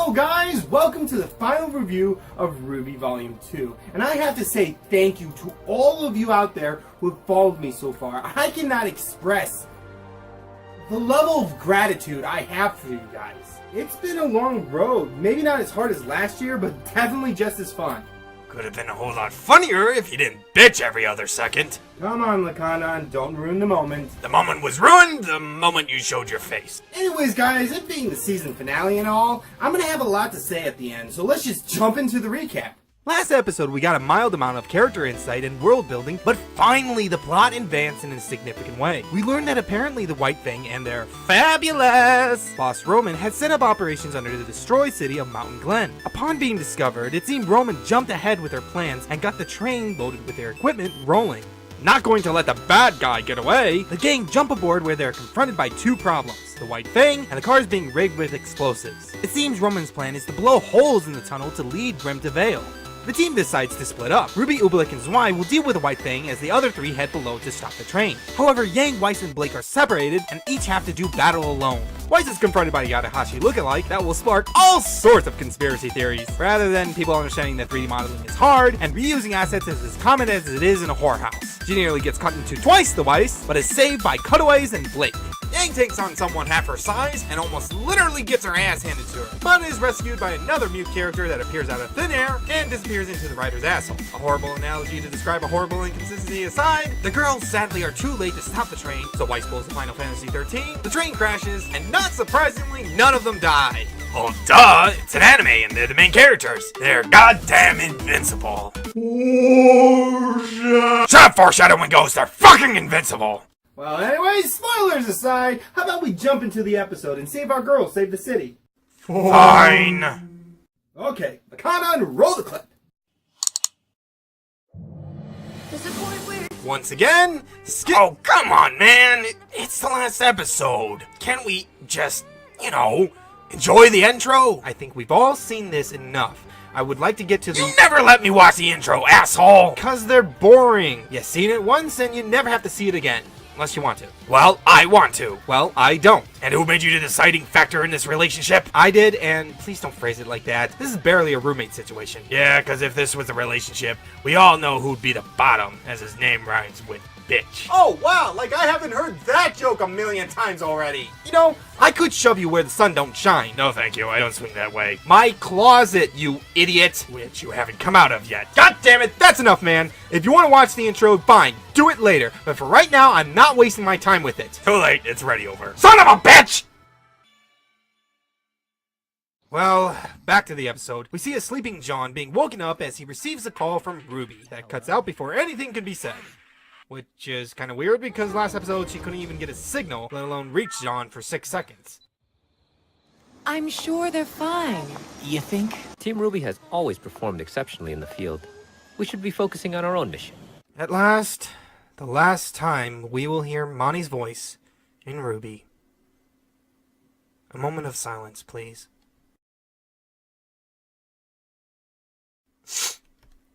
Hello guys, welcome to the final review of RWBY Volume 2. And I have to say thank you to all of you out there who have followed me so far. I cannot express the level of gratitude I have for you guys. It's been a long road, maybe not as hard as last year, but definitely just as fun. Could have been a whole lot funnier if you didn't bitch every other second. Come on, Lacondon, don't ruin the moment. The moment was ruined the moment you showed your face. Anyways guys, it being the season finale and all, I'm gonna have a lot to say at the end, so let's just jump into the recap. Last episode, we got a mild amount of character insight and world building, but finally the plot advanced in a significant way. We learned that apparently the White Fang and their fabulous boss Roman had set up operations under the destroyed city of Mountain Glen. Upon being discovered, it seemed Roman jumped ahead with their plans and got the train loaded with their equipment rolling. Not going to let the bad guy get away, the gang jump aboard where they're confronted by two problems: the White Fang and the cars being rigged with explosives. It seems Roman's plan is to blow holes in the tunnel to lead Grimm to Vale. The team decides to split up. RWBY, Oobleck, and Zwei will deal with the White Fang as the other three head below to stop the train. However, Yang, Weiss, and Blake are separated and each have to do battle alone. Weiss is confronted by a Yadahashi lookalike that will spark all sorts of conspiracy theories, rather than people understanding that 3D modeling is hard and reusing assets is as common as it is in a whorehouse. She nearly gets cut into twice the Weiss, but is saved by cutaways and Blake. Yang takes on someone half her size and almost literally gets her ass handed to her, but is rescued by another mute character that appears out of thin air and disappears into the writer's asshole. A horrible analogy to describe a horrible inconsistency aside, the girls sadly are too late to stop the train, so Weiss pulls the Final Fantasy 13, the train crashes, and not surprisingly, none of them die. Oh, duh, it's an anime and they're the main characters. They're goddamn invincible. Oh, shit. Shut up, foreshadowing ghosts, they're fucking invincible. Well, anyways, spoilers aside, how about we jump into the episode and save our girls, save the city? Fine. Okay, Lacondon, roll the clip. Once again, oh, come on, man. It's the last episode. Can't we just, enjoy the intro? I think we've all seen this enough. I would like to get to the— You never let me watch the intro, asshole! Cause they're boring. You've seen it once and you never have to see it again. Unless you want to. Well, I want to. Well, I don't. And who made you the deciding factor in this relationship? I did, and please don't phrase it like that. This is barely a roommate situation. Yeah, because if this was a relationship, we all know who'd be the bottom, as his name rhymes with bitch. Oh, wow, like I haven't heard that joke a million times already. I could shove you where the sun don't shine. No, thank you, I don't swing that way. My closet, you idiot. Which you haven't come out of yet. God damn it, that's enough, man. If you want to watch the intro, fine, do it later. But for right now, I'm not wasting my time with it. Too late, it's already over. Son of a bitch! Well, back to the episode. We see a sleeping John being woken up as he receives a call from RWBY that cuts out before anything can be said. Which is kind of weird because last episode she couldn't even get a signal, let alone reach John for 6 seconds. I'm sure they're fine. You think? Team RWBY has always performed exceptionally in the field. We should be focusing on our own mission. At last, the last time we will hear Monty's voice in RWBY. A moment of silence, please.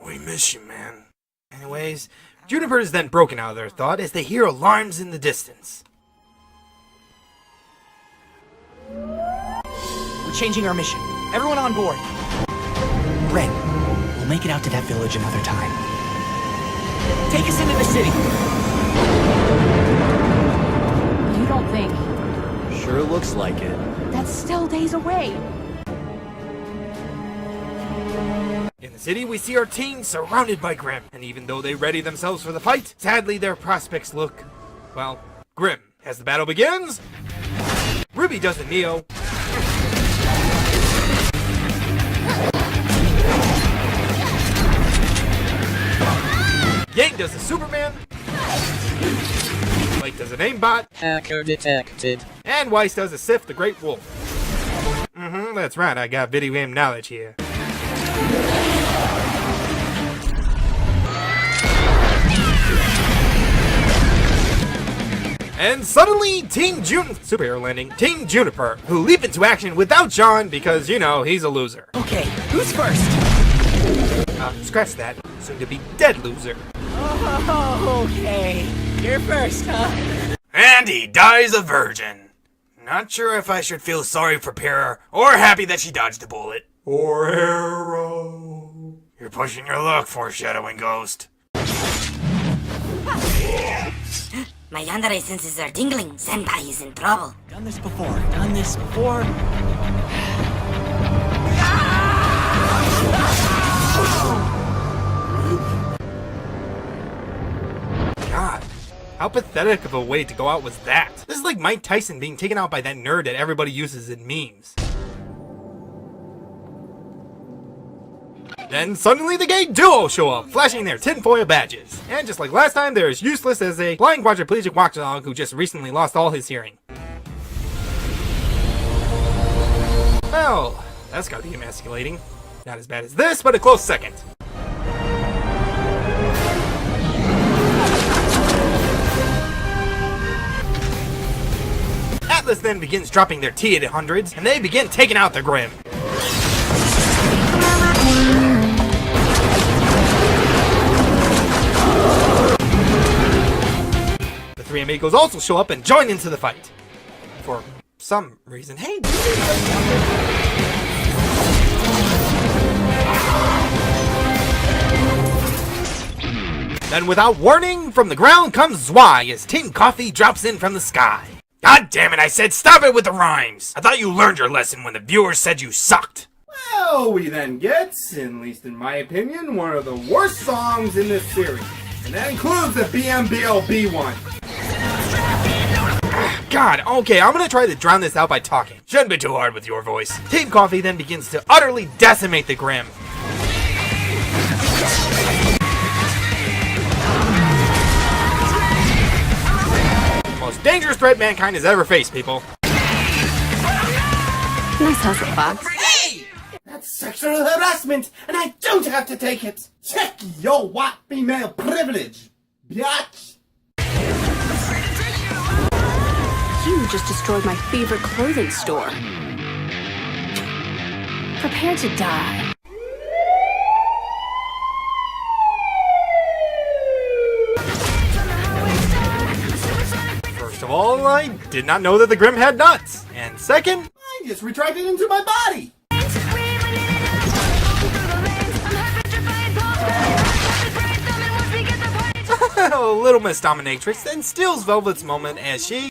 We miss you, man. Anyways, Juniper is then broken out of their thought as they hear alarms in the distance. We're changing our mission. Everyone on board. Red, we'll make it out to that village another time. Take us into the city. You don't think Sure looks like it. that's still days away? In the city, we see our team surrounded by Grimm, and even though they ready themselves for the fight, sadly their prospects look, well, grim. As the battle begins, RWBY does the Neo. Yang does the Superman. Blake does an aimbot. Hacker detected. And Weiss does a Sif the Great Wolf. That's right, I got video game knowledge here. And suddenly, Team Superhero Landing, Team Juniper, who leap into action without John because, he's a loser. Okay, who's first? Scratch that. Soon to be dead loser. Oh, okay. You're first, huh? And he dies a virgin. Not sure if I should feel sorry for Pyrrha or happy that she dodged a bullet. Or arrow. You're pushing your luck, foreshadowing ghost. My yandere senses are tingling. Senpai is in trouble. Done this before. God, how pathetic of a way to go out was that? This is like Mike Tyson being taken out by that nerd that everybody uses in memes. Then suddenly the gay duo show up, flashing their tinfoil badges. And just like last time, they're as useless as a blind quadriplegic watchdog who just recently lost all his hearing. Well, that's gotta be emasculating. Not as bad as this, but a close second. Atlas then begins dropping their T-800s, and they begin taking out the Grim. The three amigos also show up and join into the fight. For some reason. Hey, then without warning, from the ground comes Zwei as Team Coffee drops in from the sky. God damn it, I said stop it with the rhymes! I thought you learned your lesson when the viewers said you sucked. Well, we then get, at least in my opinion, one of the worst songs in this series. And that includes the BMBLB one. God, okay, I'm gonna try to drown this out by talking. Shouldn't be too hard with your voice. Team Coffee then begins to utterly decimate the Grim. Most dangerous threat mankind has ever faced, people. Nice hustle, Fox. Hey! That's sexual harassment, and I don't have to take it. Check your white female privilege, biatch. You just destroyed my favorite clothing store. Prepare to die. First of all, I did not know that the Grim had nuts. And second, I just retracted into my body. Little Miss Dominatrix then steals Velvet's moment as she...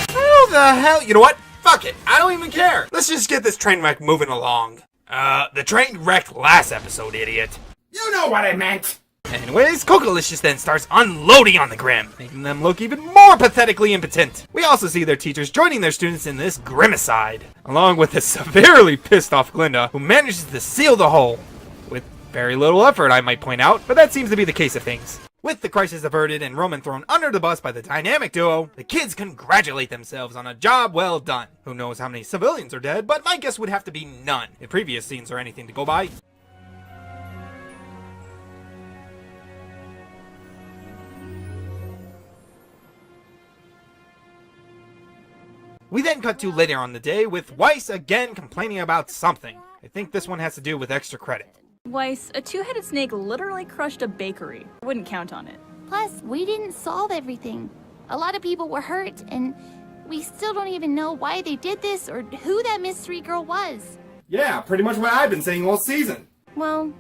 How the hell? You know what? Fuck it. I don't even care. Let's just get this train wreck moving along. The train wrecked last episode, idiot. You know what I meant. Anyways, Cocolicious then starts unloading on the Grim, making them look even more pathetically impotent. We also see their teachers joining their students in this Grimicide, along with a severely pissed off Glinda, who manages to seal the hole. With very little effort, I might point out, but that seems to be the case of things. With the crisis averted and Roman thrown under the bus by the dynamic duo, the kids congratulate themselves on a job well done. Who knows how many civilians are dead, but my guess would have to be none, if previous scenes are anything to go by. We then cut to later on the day with Weiss again complaining about something. I think this one has to do with extra credit. Weiss, a two-headed snake literally crushed a bakery. I wouldn't count on it. Plus, we didn't solve everything. A lot of people were hurt, and we still don't even know why they did this or who that mystery girl was. Yeah, pretty much what I've been saying all season. Well,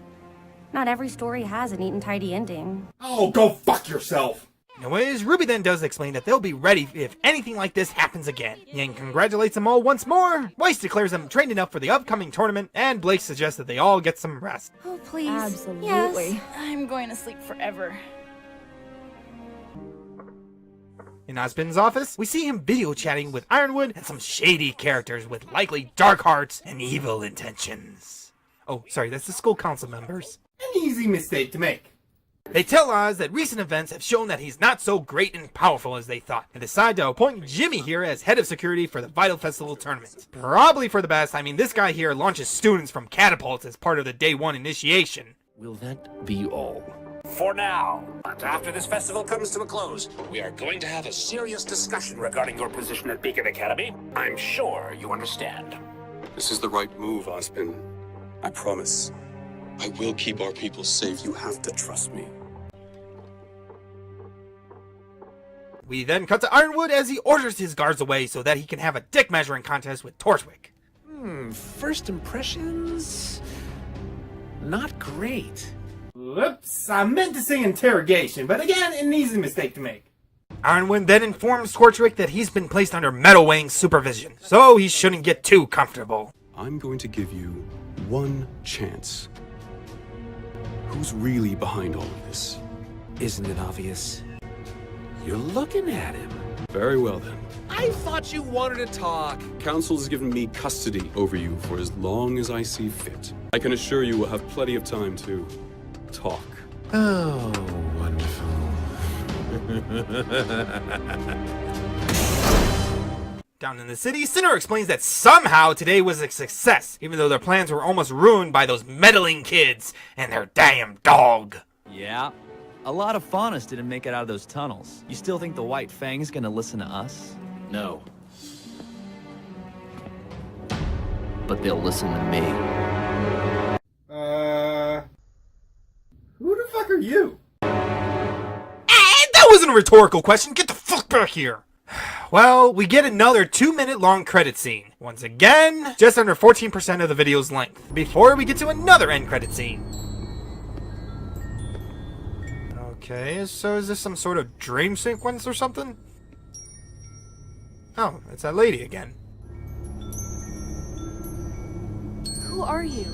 not every story has a neat and tidy ending. Oh, go fuck yourself. Anyways, RWBY then does explain that they'll be ready if anything like this happens again. Yang congratulates them all once more, Weiss declares them trained enough for the upcoming tournament, and Blake suggests that they all get some rest. Oh, please. Absolutely. Yes. I'm going to sleep forever. In Ozpin's office, we see him video chatting with Ironwood and some shady characters with likely dark hearts and evil intentions. Oh, sorry, that's the school council members. An easy mistake to make. They tell Oz that recent events have shown that he's not so great and powerful as they thought, and decide to appoint Jimmy here as head of security for the Vital Festival tournament. Probably for the best. I mean, this guy here launches students from catapults as part of the day one initiation. Will that be all? For now. But after this festival comes to a close, we are going to have a serious discussion regarding your position at Beacon Academy. I'm sure you understand. This is the right move, Ozpin. I promise. I will keep our people safe. You have to trust me. We then cut to Ironwood as he orders his guards away so that he can have a dick measuring contest with Torchwick. First impressions? Not great. Whoops, I meant to say interrogation, but again, an easy mistake to make. Ironwood then informs Torchwick that he's been placed under Metal Wang's supervision, so he shouldn't get too comfortable. I'm going to give you one chance. Who's really behind all of this? Isn't it obvious? You're looking at him. Very well then. I thought you wanted to talk. Council has given me custody over you for as long as I see fit. I can assure you we'll have plenty of time to talk. Oh, wonderful. Down in the city, Sinner explains that somehow today was a success, even though their plans were almost ruined by those meddling kids and their damn dog. Yeah, a lot of faunus didn't make it out of those tunnels. You still think the White Fang's gonna listen to us? No. But they'll listen to me. Who the fuck are you? That wasn't a rhetorical question. Get the fuck back here. Well, we get another 2-minute long credit scene. Once again, just under 14% of the video's length. Before we get to another end credit scene. Okay, so is this some sort of dream sequence or something? Oh, it's that lady again. Who are you?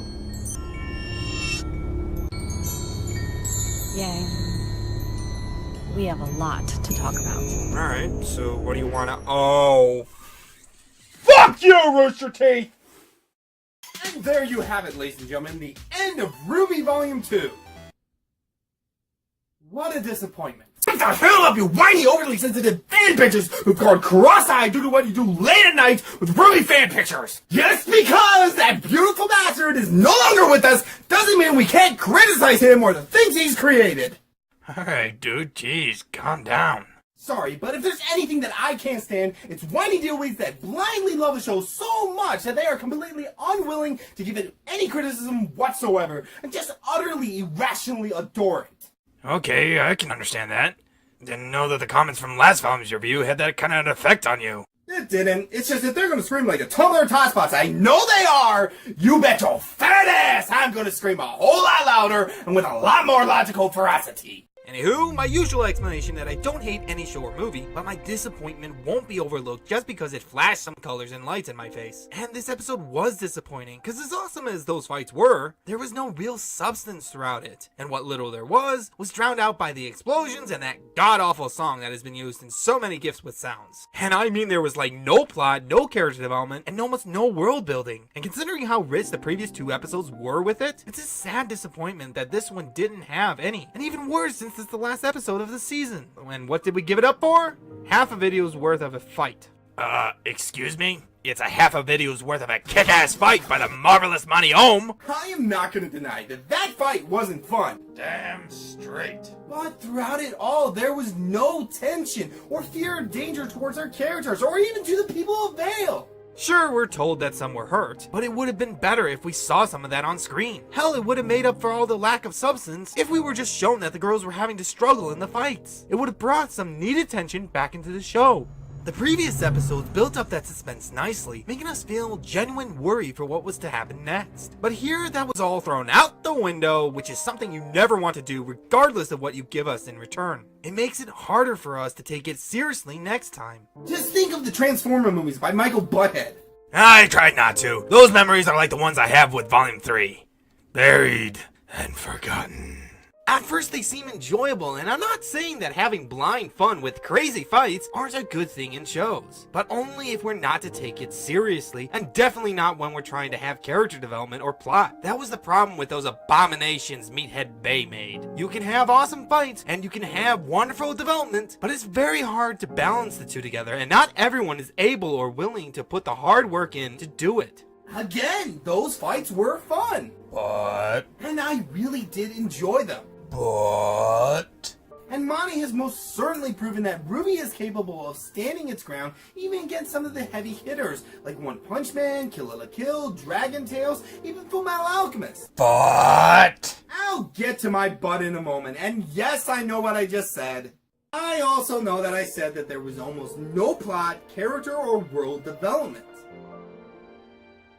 Yang, we have a lot to talk about. Alright, so what do you wanna... Oh... Fuck you, Roosterteeth! And there you have it, ladies and gentlemen, the end of RWBY Volume 2. What a disappointment. Get the hell up, you whiny, overly sensitive fan pictures who called cross-eyed due to what you do late at night with RWBY fan pictures. Just because that beautiful bastard is no longer with us doesn't mean we can't criticize him or the things he's created. Alright, dude, jeez, calm down. Sorry, but if there's anything that I can't stand, it's whiny dealweeds that blindly love a show so much that they are completely unwilling to give it any criticism whatsoever and just utterly irrationally adore it. Okay, I can understand that. Didn't know that the comments from last volume's review had that kind of an effect on you. It didn't. It's just that they're gonna scream like a Tumblr Totspots. I know they are! You bet your fat ass I'm gonna scream a whole lot louder and with a lot more logical ferocity. Anywho, my usual explanation that I don't hate any show or movie, but my disappointment won't be overlooked just because it flashed some colors and lights in my face. And this episode was disappointing, because as awesome as those fights were, there was no real substance throughout it. And what little there was drowned out by the explosions and that god-awful song that has been used in so many GIFs with sounds. And I mean there was like no plot, no character development, and almost no world building. And considering how rich the previous 2 episodes were with it, it's a sad disappointment that this one didn't have any. And even worse since it's the last episode of the season. And what did we give it up for? Half a video's worth of a fight. Excuse me? It's a half a video's worth of a kick-ass fight by the marvelous Monty Ohm. I am not gonna deny that that fight wasn't fun. Damn straight. But throughout it all, there was no tension or fear of danger towards our characters or even to the people of Vale. Sure, we're told that some were hurt, but it would have been better if we saw some of that on screen. Hell, it would have made up for all the lack of substance if we were just shown that the girls were having to struggle in the fights. It would have brought some needed tension back into the show. The previous episodes built up that suspense nicely, making us feel genuine worry for what was to happen next. But here, that was all thrown out the window, which is something you never want to do regardless of what you give us in return. It makes it harder for us to take it seriously next time. Just think of the Transformer movies by Michael Butthead. I tried not to. Those memories are like the ones I have with Volume 3. Buried and forgotten. At first they seem enjoyable, and I'm not saying that having blind fun with crazy fights aren't a good thing in shows, but only if we're not to take it seriously, and definitely not when we're trying to have character development or plot. That was the problem with those abominations Meathead Bay made. You can have awesome fights, and you can have wonderful development, but it's very hard to balance the two together, and not everyone is able or willing to put the hard work in to do it. Again, those fights were fun. And I really did enjoy them. And Monty has most certainly proven that RWBY is capable of standing its ground even against some of the heavy hitters, like One Punch Man, Kill la Kill, Dragon Tales, even Fullmetal Alchemist. I'll get to my butt in a moment, and yes, I know what I just said. I also know that I said that there was almost no plot, character, or world development.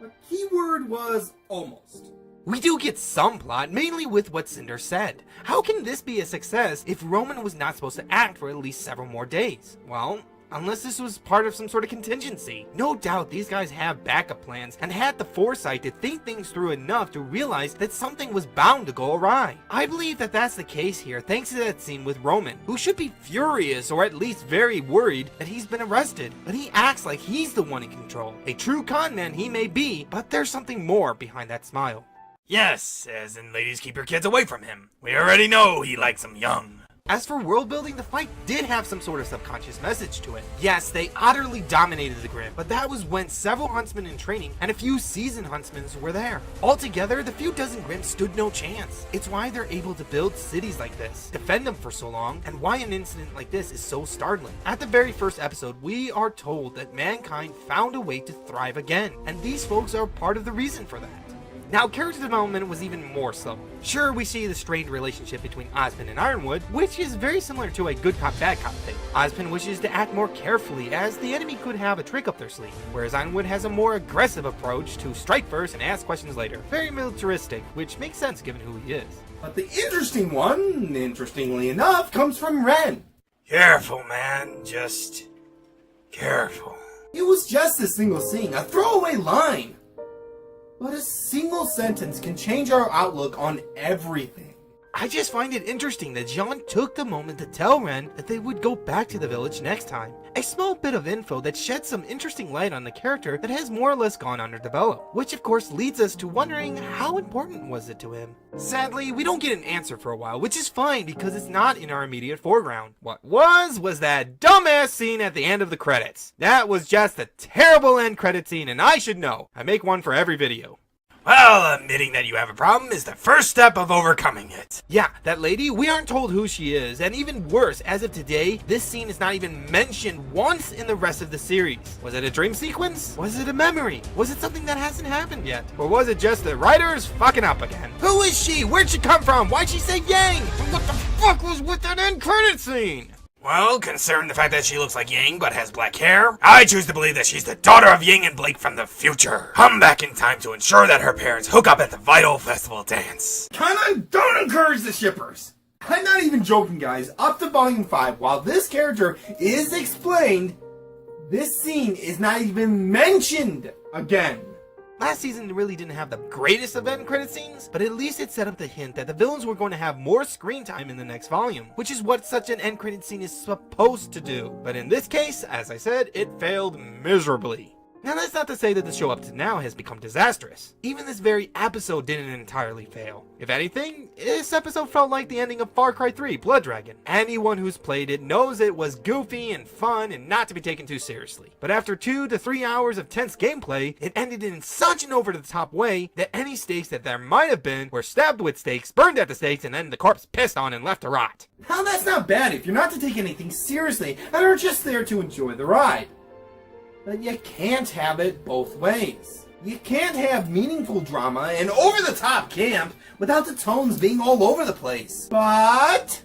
The key word was almost. We do get some plot, mainly with what Cinder said. How can this be a success if Roman was not supposed to act for at least several more days? Well, unless this was part of some sort of contingency. No doubt these guys have backup plans and had the foresight to think things through enough to realize that something was bound to go awry. I believe that that's the case here thanks to that scene with Roman, who should be furious or at least very worried that he's been arrested, but he acts like he's the one in control. A true con man he may be, but there's something more behind that smile. Yes, as in ladies keep your kids away from him. We already know he likes them young. As for world building, the fight did have some sort of subconscious message to it. Yes, they utterly dominated the Grimm, but that was when several huntsmen in training and a few seasoned huntsmen were there. Altogether, the few dozen Grimm stood no chance. It's why they're able to build cities like this, defend them for so long, and why an incident like this is so startling. At the very first episode, we are told that mankind found a way to thrive again, and these folks are part of the reason for that. Now, character development was even more subtle. Sure, we see the strained relationship between Ozpin and Ironwood, which is very similar to a good cop, bad cop thing. Ozpin wishes to act more carefully, as the enemy could have a trick up their sleeve, whereas Ironwood has a more aggressive approach to strike first and ask questions later. Very militaristic, which makes sense given who he is. But the interesting one, interestingly enough, comes from Ren. Careful, man. Just careful. It was just a single scene, a throwaway line. But a single sentence can change our outlook on everything. I just find it interesting that Jean took the moment to tell Ren that they would go back to the village next time. A small bit of info that sheds some interesting light on the character that has more or less gone underdeveloped, which of course leads us to wondering how important was it to him. Sadly, we don't get an answer for a while, which is fine because it's not in our immediate foreground. What was that dumbass scene at the end of the credits. That was just a terrible end credit scene, and I should know. I make one for every video. Well, admitting that you have a problem is the first step of overcoming it. Yeah, that lady, we aren't told who she is, and even worse, as of today, this scene is not even mentioned once in the rest of the series. Was it a dream sequence? Was it a memory? Was it something that hasn't happened yet? Or was it just the writers fucking up again? Who is she? Where'd she come from? Why'd she say Yang? And what the fuck was with that end credit scene? Well, considering the fact that she looks like Yang but has black hair, I choose to believe that she's the daughter of Yang and Blake from the future. Come back in time to ensure that her parents hook up at the Vital Festival dance. Don't encourage the shippers. I'm not even joking, guys. Up to Volume 5, while this character is explained, this scene is not even mentioned again. Last season really didn't have the greatest of end credit scenes, but at least it set up the hint that the villains were going to have more screen time in the next volume, which is what such an end credit scene is supposed to do. But in this case, as I said, it failed miserably. Now that's not to say that the show up to now has become disastrous. Even this very episode didn't entirely fail. If anything, this episode felt like the ending of Far Cry 3 Blood Dragon. Anyone who's played it knows it was goofy and fun and not to be taken too seriously. But after 2 to 3 hours of tense gameplay, it ended in such an over-the-top way that any stakes that there might have been were stabbed with stakes, burned at the stakes, and then the corpse pissed on and left to rot. Now that's not bad if you're not to take anything seriously and are just there to enjoy the ride. But you can't have it both ways. You can't have meaningful drama and over-the-top camp without the tones being all over the place. But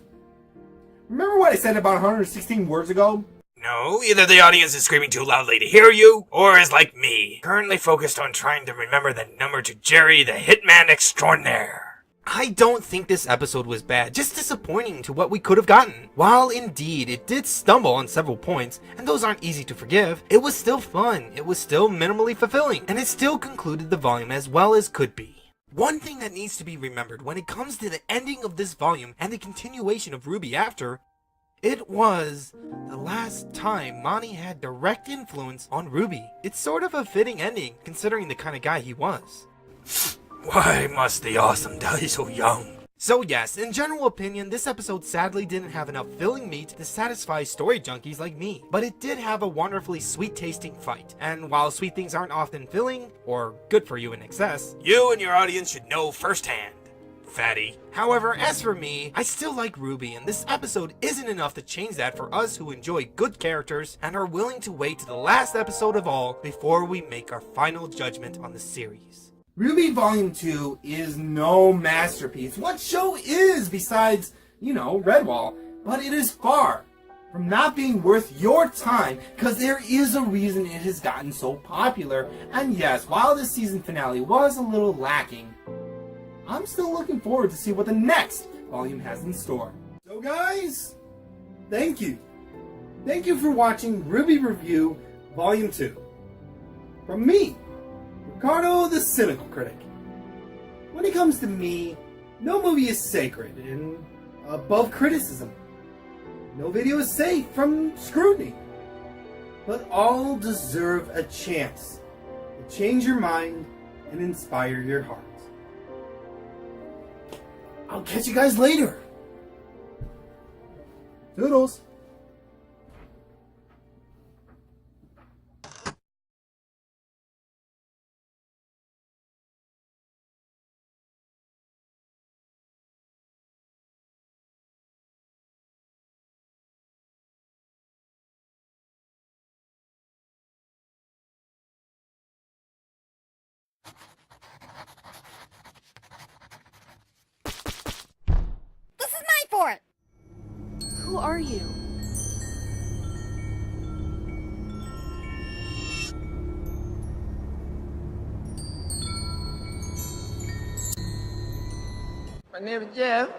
remember what I said about 116 words ago? No, either the audience is screaming too loudly to hear you, or is like me, currently focused on trying to remember the number to Jerry the Hitman Extraordinaire. I don't think this episode was bad, just disappointing to what we could have gotten. While indeed it did stumble on several points, and those aren't easy to forgive, it was still fun, it was still minimally fulfilling, and it still concluded the volume as well as could be. One thing that needs to be remembered when it comes to the ending of this volume and the continuation of RWBY after, it was the last time Monty had direct influence on RWBY. It's sort of a fitting ending, considering the kind of guy he was. Why must the awesome die so young? So yes, in general opinion, this episode sadly didn't have enough filling meat to satisfy story junkies like me. But it did have a wonderfully sweet tasting fight. And while sweet things aren't often filling, or good for you in excess, you and your audience should know firsthand, fatty. However, as for me, I still like RWBY, and this episode isn't enough to change that for us who enjoy good characters and are willing to wait to the last episode of all before we make our final judgment on the series. RWBY Volume 2 is no masterpiece. What show is besides, Redwall? But it is far, from not being worth your time, because there is a reason it has gotten so popular. And yes, while this season finale was a little lacking, I'm still looking forward to see what the next volume has in store. So guys, thank you. Thank you for watching RWBY Review Volume 2. From me, Ricardo the Cynical Critic. When it comes to me, no movie is sacred and above criticism. No video is safe from scrutiny. But all deserve a chance to change your mind and inspire your heart. I'll catch you guys later. Toodles. This is my fort! Who are you? My name is Jeff.